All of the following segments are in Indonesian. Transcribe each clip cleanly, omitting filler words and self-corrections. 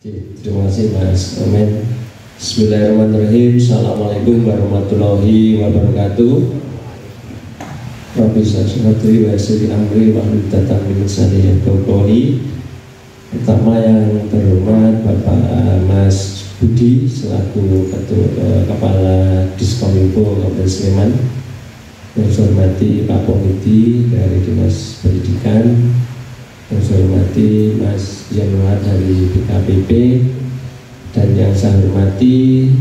Terima kasih Mas. Amin. Bismillahirrahmanirrahim. Assalamualaikum warahmatullahi wabarakatuh. Rabbi sadri wa yassir amri wahlul 'uqdatam min lisani yafqahu qawli. Pertama yang terhormat Bapak Mas Budi selaku Kepala Diskominfo Kabupaten Sleman. Yang saya hormati Pak Komiti dari Dinas Pendidikan. Yang saya hormati Mas Januar dari BKPP, dan yang saya hormati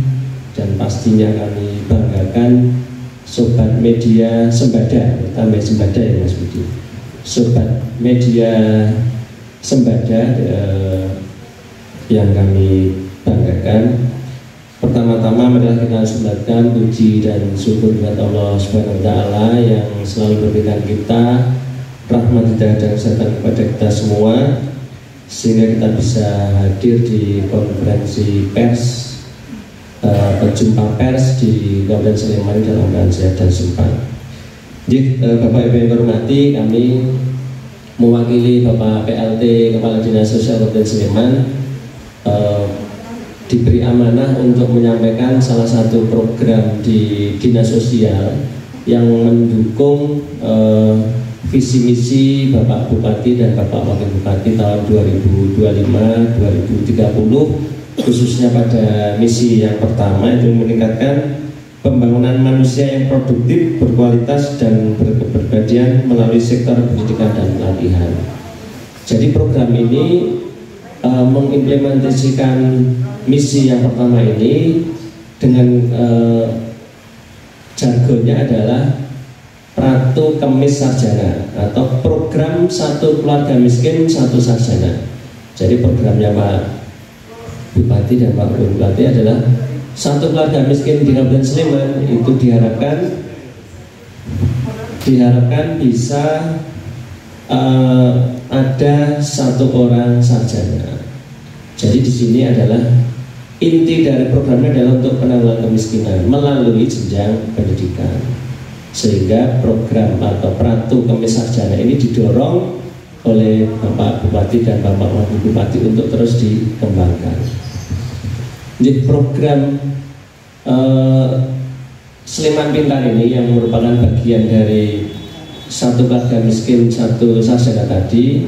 dan pastinya kami banggakan Sobat Media Sembada, tambah Sembada ya Mas Budi, Sobat Media Sembada yang kami banggakan. Pertama-tama marilah kita sembahkan puji dan syukur kepada Allah Subhanahu wa Ta'ala yang selalu memberikan kita rahmat, hidayah dan kesehatan kepada kita semua, sehingga kita bisa hadir di konferensi pers, jumpa pers di Kabupaten Sleman dalam keadaan sehat dan sempat. Jadi Bapak Ibu yang hormati, kami mewakili Bapak PLT Kepala Dinas Sosial Kabupaten Sleman diberi amanah untuk menyampaikan salah satu program di Dinas Sosial yang mendukung visi misi Bapak Bupati dan Bapak Wakil Bupati tahun 2025-2030, khususnya pada misi yang pertama itu meningkatkan pembangunan manusia yang produktif, berkualitas dan berkepribadian melalui sektor pendidikan dan pelatihan. Jadi program ini mengimplementasikan misi yang pertama ini dengan jargonnya adalah Pratu Kemis Sarjana atau program satu keluarga miskin satu sarjana. Jadi programnya Pak Bupati dan Pak Wakil Bupati adalah satu keluarga miskin di Kabupaten Sleman itu diharapkan bisa ada satu orang sarjana. Jadi di sini adalah inti dari programnya adalah untuk penanggulangan kemiskinan melalui jenjang pendidikan, sehingga program atau Pratu Kemis Sarjana ini didorong oleh Bapak Bupati dan Bapak Wakil Bupati untuk terus dikembangkan. Jadi program Sleman Pintar ini yang merupakan bagian dari satu keluarga miskin satu sarjana tadi,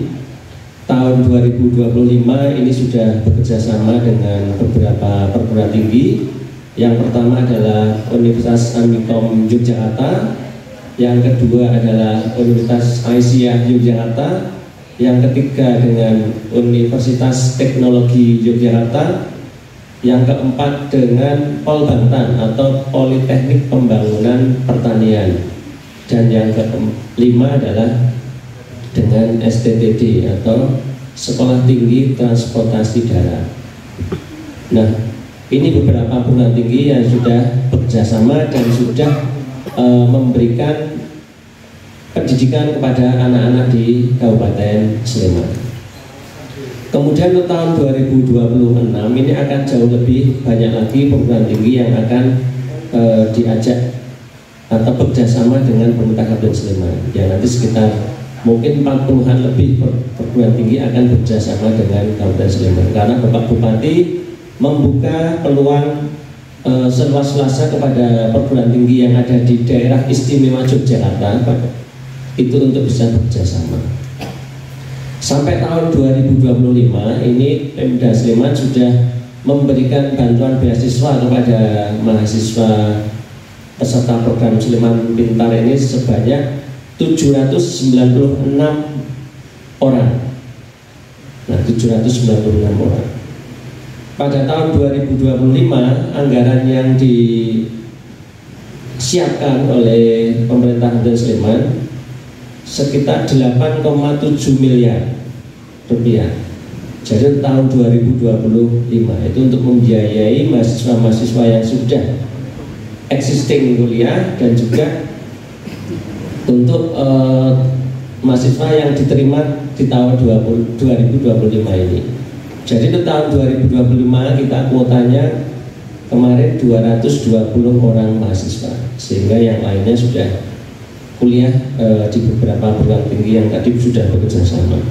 tahun 2025 ini sudah bekerja sama dengan beberapa perguruan tinggi. Yang pertama adalah Universitas Amikom Yogyakarta, yang kedua adalah Universitas Aisyah Yogyakarta, yang ketiga dengan Universitas Teknologi Yogyakarta, yang keempat dengan Polbantan atau Politeknik Pembangunan Pertanian, dan yang kelima adalah dengan STTD atau Sekolah Tinggi Transportasi Darat. Nah, ini beberapa perguruan tinggi yang sudah bekerjasama dan sudah memberikan pendidikan kepada anak-anak di Kabupaten Sleman. Kemudian untuk tahun 2026 ini akan jauh lebih banyak lagi perguruan tinggi yang akan diajak atau bekerjasama dengan pemerintah Kabupaten Sleman. Ya, nanti sekitar mungkin 40-an lebih perguruan tinggi akan bekerjasama dengan Kabupaten Sleman, karena Bapak Bupati membuka peluang seluas-luasnya kepada perguruan tinggi yang ada di daerah istimewa Yogyakarta itu untuk bisa bekerjasama. Sampai tahun 2025 ini Pemda Sleman sudah memberikan bantuan beasiswa kepada mahasiswa peserta program Sleman Pintar ini sebanyak 796 orang. Nah, 796 orang. Pada tahun 2025 anggaran yang disiapkan oleh pemerintah Kabupaten Sleman sekitar 8,7 miliar rupiah. Jadi tahun 2025 itu untuk membiayai mahasiswa-mahasiswa yang sudah existing kuliah dan juga untuk mahasiswa yang diterima di tahun 2025 ini. Jadi untuk tahun 2025 kita kuotanya kemarin 220 orang mahasiswa, sehingga yang lainnya sudah kuliah di beberapa perguruan tinggi yang tadi sudah bekerja sama.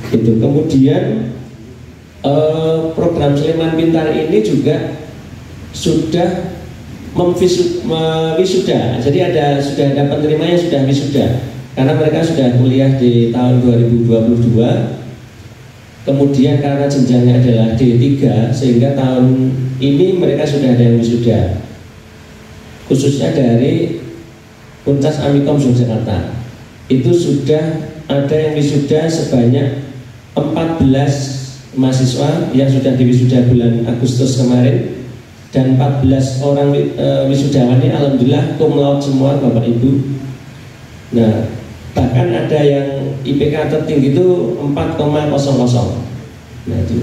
Itu kemudian program Sleman Pintar ini juga sudah wisuda. Jadi sudah ada penerima yang sudah wisuda karena mereka sudah kuliah di tahun 2022. Kemudian karena jenjangnya adalah D3 sehingga tahun ini mereka sudah ada yang wisuda, khususnya dari Untas Amikom Yogyakarta. Itu sudah ada yang wisuda sebanyak 14 mahasiswa yang sudah diwisuda bulan Agustus kemarin, dan 14 orang wisudawan ini alhamdulillah cum laude semua Bapak Ibu. Nah, bahkan ada yang IPK tertinggi itu 4,00. Nah, itu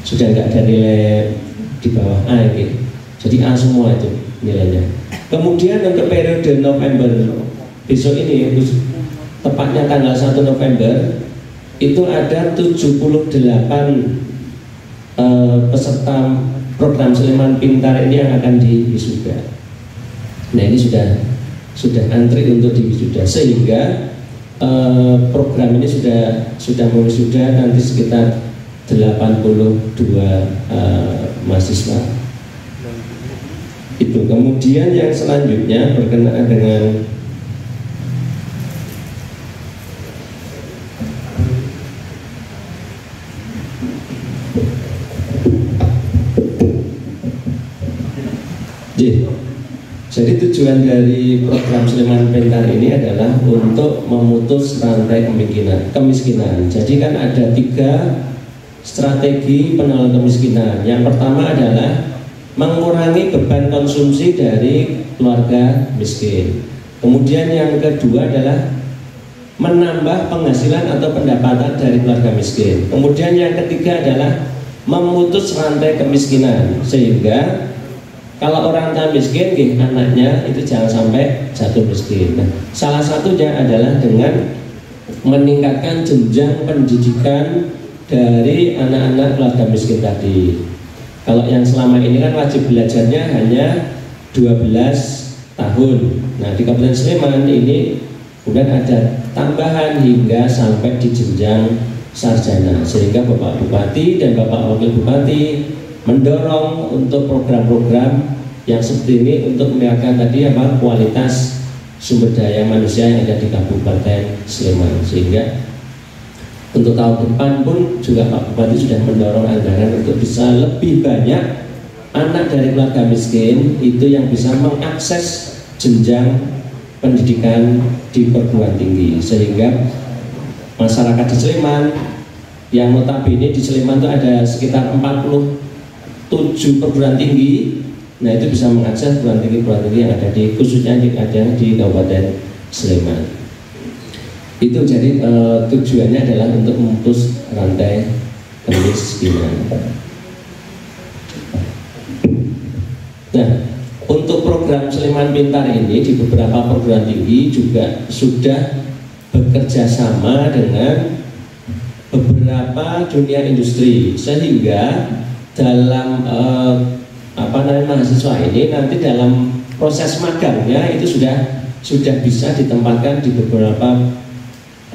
sudah nggak ada nilai di bawah A ini. Jadi A semua itu nilainya. Kemudian untuk periode November besok ini, tepatnya tanggal 1 November, itu ada 78 peserta program Sleman Pintar ini yang akan diwisuda. Nah, ini sudah antri untuk diwisuda, sehingga program ini sudah mewisuda nanti sekitar 82 mahasiswa. Itu. Kemudian yang selanjutnya berkenaan dengan jadi tujuan dari program Sleman Pintar ini adalah untuk memutus rantai kemiskinan. Jadi kan ada 3 strategi penanggulangan kemiskinan. Yang pertama adalah mengurangi beban konsumsi dari keluarga miskin. Kemudian yang kedua adalah menambah penghasilan atau pendapatan dari keluarga miskin. Kemudian yang ketiga adalah memutus rantai kemiskinan, sehingga kalau orang tua miskin, anaknya itu jangan sampai jatuh miskin. Nah, salah satunya adalah dengan meningkatkan jenjang pendidikan dari anak-anak keluarga miskin tadi. Kalau yang selama ini kan wajib belajarnya hanya 12 tahun. Nah, di Kabupaten Sleman ini kemudian ada tambahan hingga sampai di jenjang sarjana, sehingga Bapak Bupati dan Bapak Wakil Bupati mendorong untuk program-program yang seperti ini untuk meningkatkan tadi kualitas sumber daya manusia yang ada di Kabupaten Sleman, sehingga untuk tahun depan pun juga Pak Bupati sudah mendorong anggaran untuk bisa lebih banyak anak dari keluarga miskin itu yang bisa mengakses jenjang pendidikan di perguruan tinggi, sehingga masyarakat di Sleman yang notabene di Sleman itu ada sekitar 47 perguruan tinggi. Nah, itu bisa mengakses perguruan tinggi yang ada di khususnya di Kabupaten Sleman. Itu jadi tujuannya adalah untuk memutus rantai kemiskinan. Nah, untuk program Sleman Pintar ini di beberapa perguruan tinggi juga sudah bekerja sama dengan beberapa dunia industri, sehingga dalam mahasiswa ini nanti dalam proses magangnya itu sudah bisa ditempatkan di beberapa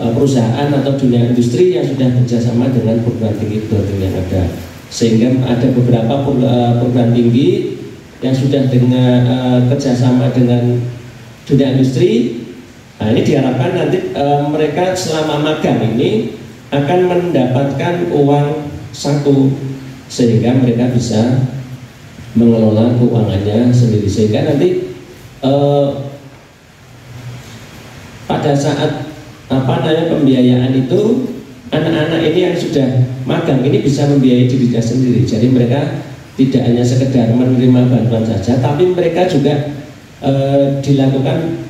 perusahaan atau dunia industri yang sudah bekerjasama dengan perguruan tinggi yang ada, sehingga ada beberapa perguruan tinggi yang sudah dengan kerjasama dengan dunia industri. Nah, ini diharapkan nanti mereka selama magang ini akan mendapatkan uang saku, sehingga mereka bisa mengelola keuangannya sendiri, sehingga nanti pada saat pembiayaan itu anak-anak ini yang sudah magang ini bisa membiayai dirinya sendiri. Jadi mereka tidak hanya sekedar menerima bantuan saja, tapi mereka juga dilakukan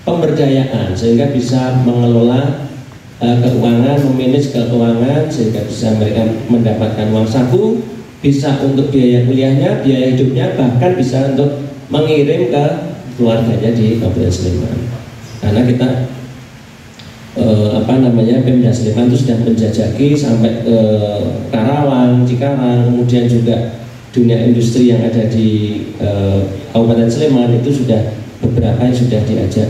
pemberdayaan sehingga bisa mengelola keuangan, memanage keuangan, sehingga bisa mereka mendapatkan uang saku, bisa untuk biaya kuliahnya, biaya hidupnya, bahkan bisa untuk mengirim ke keluarganya di Kabupaten Sleman. Karena kita Pemda Sleman itu sudah menjajaki sampai ke Karawang, Cikarang, kemudian juga dunia industri yang ada di Kabupaten Sleman itu sudah beberapa yang sudah diajak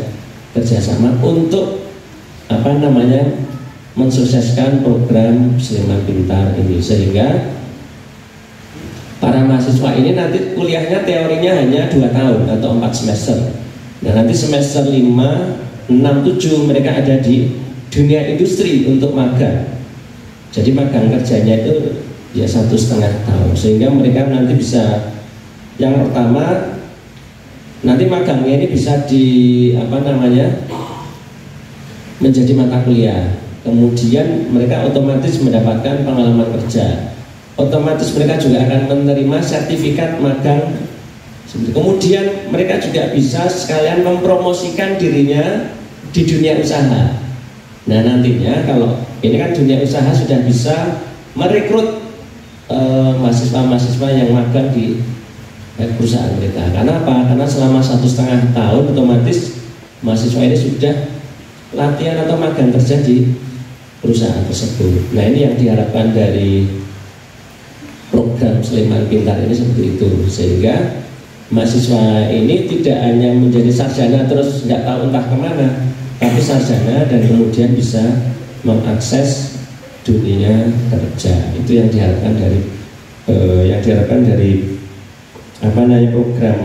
kerjasama untuk mensukseskan program Sleman Pintar ini, sehingga para mahasiswa ini nanti kuliahnya teorinya hanya 2 tahun atau 4 semester. Nah nanti semester 5, 6, 7 mereka ada di dunia industri untuk magang. Jadi magang kerjanya itu ya 1,5 tahun, sehingga mereka nanti bisa, yang pertama nanti magangnya ini bisa menjadi mata kuliah. Kemudian mereka otomatis mendapatkan pengalaman kerja. Otomatis mereka juga akan menerima sertifikat magang. Kemudian mereka juga bisa sekalian mempromosikan dirinya di dunia usaha. Nah nantinya kalau ini kan dunia usaha sudah bisa merekrut mahasiswa-mahasiswa yang magang di perusahaan mereka. Karena apa? Karena selama 1,5 tahun otomatis mahasiswa ini sudah latihan atau magang kerja di perusahaan tersebut. Nah ini yang diharapkan dari program Sleman Pintar ini seperti itu, sehingga mahasiswa ini tidak hanya menjadi sarjana terus nggak tahu entah kemana, tapi sarjana dan kemudian bisa mengakses dunia kerja. Itu yang diharapkan dari program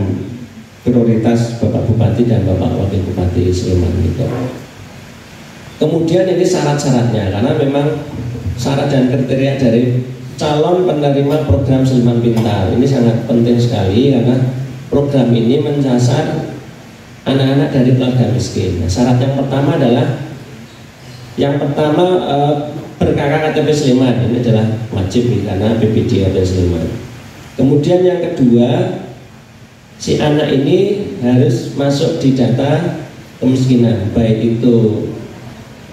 prioritas Bapak Bupati dan Bapak Wakil Bupati Sleman itu. Kemudian ini syarat-syaratnya, karena memang syarat dan kriteria dari calon penerima program Sleman Pintar ini sangat penting sekali, karena program ini menyasar anak-anak dari keluarga miskin. Nah, syarat yang pertama adalah berkakak KTP Sleman, ini adalah wajib karena BPD KTP Sleman. Kemudian yang kedua, si anak ini harus masuk di data kemiskinan, baik itu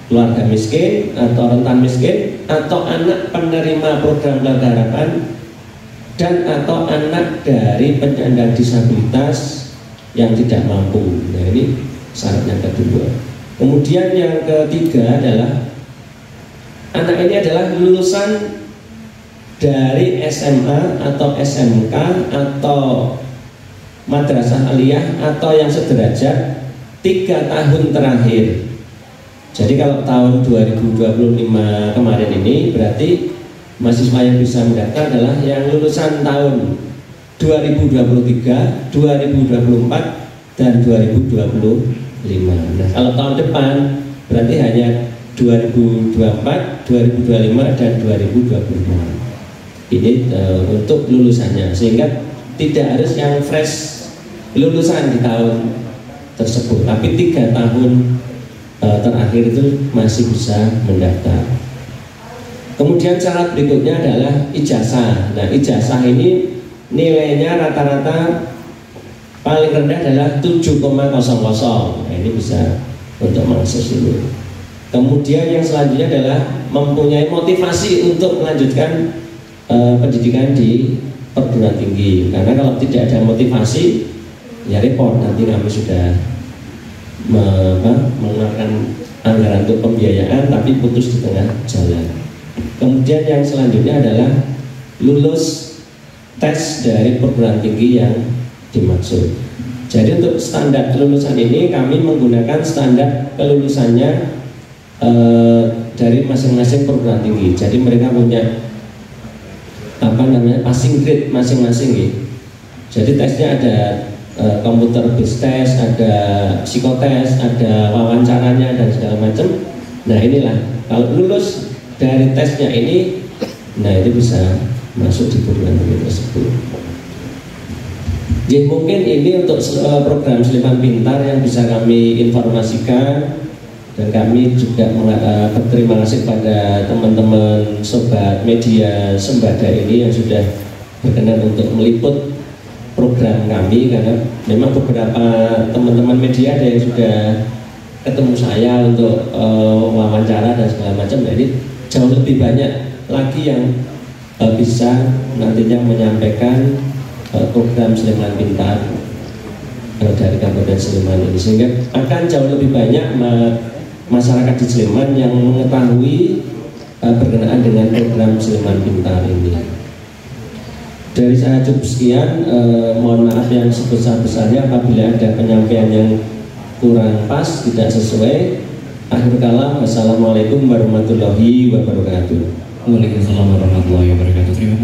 keluarga miskin atau rentan miskin, atau anak penerima program Keluarga Harapan, dan atau anak dari penyandang disabilitas yang tidak mampu. Nah ini syarat yang kedua. Kemudian yang ketiga adalah anak ini adalah lulusan dari SMA atau SMK atau madrasah aliyah atau yang sederajat 3 tahun terakhir. Jadi kalau tahun 2025 kemarin ini berarti mahasiswa yang bisa mendaftar adalah yang lulusan tahun 2023, 2024, dan 2025. Nah kalau tahun depan berarti hanya 2024, 2025, dan 2025. Ini untuk lulusannya, sehingga tidak harus yang fresh lulusan di tahun tersebut, tapi 3 tahun terakhir itu masih bisa mendaftar. Kemudian syarat berikutnya adalah ijazah. Nah ijazah ini nilainya rata-rata paling rendah adalah 7,00. Nah ini bisa untuk mengakses dulu. Kemudian yang selanjutnya adalah mempunyai motivasi untuk melanjutkan pendidikan di perguruan tinggi. Karena kalau tidak ada motivasi ya repot, nanti kami sudah mengeluarkan anggaran untuk pembiayaan tapi putus di tengah jalan. Kemudian yang selanjutnya adalah lulus tes dari perguruan tinggi yang dimaksud. Jadi untuk standar kelulusan ini kami menggunakan standar kelulusannya dari masing-masing perguruan tinggi. Jadi mereka punya passing grade masing-masing ya. Jadi tesnya ada komputer based test, ada psikotes, ada wawancaranya dan segala macam. Nah inilah kalau lulus dari tesnya ini, nah itu bisa masuk di perguruan tinggi tersebut. Jadi mungkin ini untuk program Sleman Pintar yang bisa kami informasikan, dan kami juga berterima kasih pada teman-teman sobat media Sembada ini yang sudah berkenan untuk meliput program kami, karena memang beberapa teman-teman media ada yang sudah ketemu saya untuk wawancara dan segala macam. Jadi jauh lebih banyak lagi yang bisa nantinya menyampaikan program Sleman Pintar dari Kabupaten Sleman ini, sehingga akan jauh lebih banyak masyarakat di Sleman yang mengetahui berkenaan dengan program Sleman Pintar ini. Dari saya cukup sekian, mohon maaf yang sebesar-besarnya apabila ada penyampaian yang kurang pas, tidak sesuai. Akhir kalam, wassalamualaikum warahmatullahi wabarakatuh. Waalaikumsalam warahmatullahi wabarakatuh. Terima